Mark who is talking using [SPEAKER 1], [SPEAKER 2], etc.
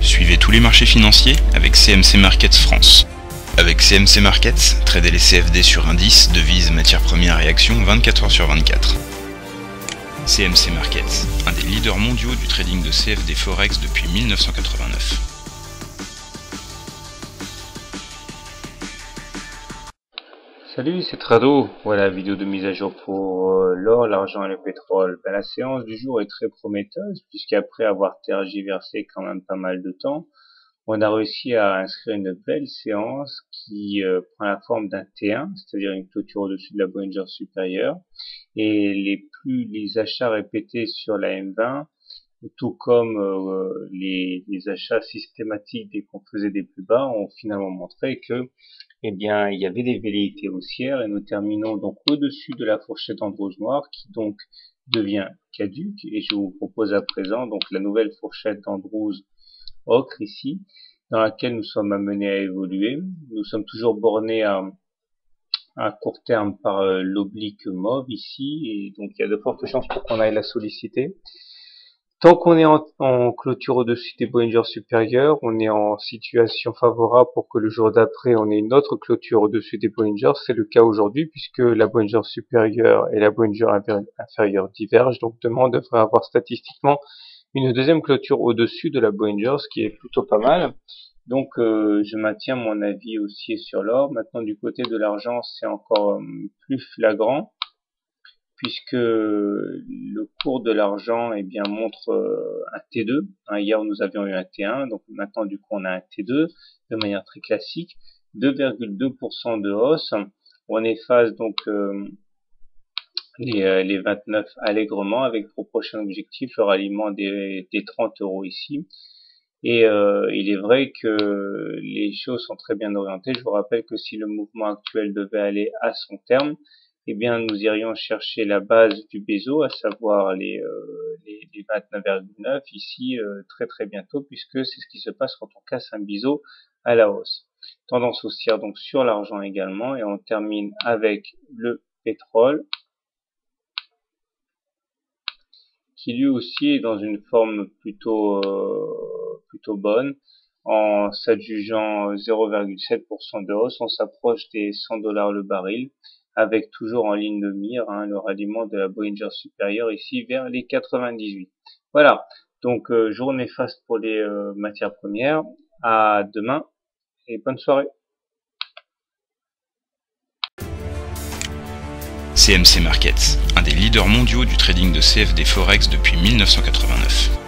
[SPEAKER 1] Suivez tous les marchés financiers avec CMC Markets France. Avec CMC Markets, tradez les CFD sur indices, devises, matières premières et actions 24 heures sur 24. CMC Markets, un des leaders mondiaux du trading de CFD Forex depuis 1989.
[SPEAKER 2] Salut, c'est Trado. Voilà, vidéo de mise à jour pour l'or, l'argent et le pétrole. La séance du jour est très prometteuse puisqu'après avoir tergiversé quand même pas mal de temps, on a réussi à inscrire une belle séance qui prend la forme d'un T1, c'est-à-dire une clôture au-dessus de la Bollinger supérieure. Et les achats répétés sur la M20, tout comme les achats systématiques dès qu'on faisait des plus bas, ont finalement montré que il y avait des velléités haussières et nous terminons donc au-dessus de la fourchette Andrews noire qui donc devient caduque et je vous propose à présent donc la nouvelle fourchette d'Andrews ocre ici dans laquelle nous sommes amenés à évoluer. Nous sommes toujours bornés à court terme par l'oblique mauve ici et donc il y a de fortes chances pour qu'on aille la solliciter. Tant qu'on est en clôture au-dessus des Bollinger supérieurs, on est en situation favorable pour que le jour d'après, on ait une autre clôture au-dessus des Bollinger. C'est le cas aujourd'hui puisque la Bollinger supérieure et la Bollinger inférieure divergent. Donc demain, on devrait avoir statistiquement une deuxième clôture au-dessus de la Bollinger, ce qui est plutôt pas mal. Donc je maintiens mon avis haussier sur l'or. Maintenant, du côté de l'argent, c'est encore plus flagrant, puisque le cours de l'argent montre un T2. Hier nous avions eu un T1, donc maintenant du coup on a un T2 de manière très classique, 2,2% de hausse. On efface donc les 29 allègrement avec pour prochain objectif le ralliement des 30 euros ici. Et il est vrai que les choses sont très bien orientées. Je vous rappelle que si le mouvement actuel devait aller à son terme, eh bien, nous irions chercher la base du Beso, à savoir les 29,9 ici très très bientôt, puisque c'est ce qui se passe quand on casse un biseau à la hausse. Tendance haussière donc sur l'argent également, et on termine avec le pétrole, qui lui aussi est dans une forme plutôt bonne, en s'adjugeant 0,7% de hausse. On s'approche des 100 $ le baril, avec toujours en ligne de mire le ralliement de la Bollinger supérieure ici vers les 98. Voilà, donc journée faste pour les matières premières. À demain et bonne soirée.
[SPEAKER 1] CMC Markets, un des leaders mondiaux du trading de CFD Forex depuis 1989.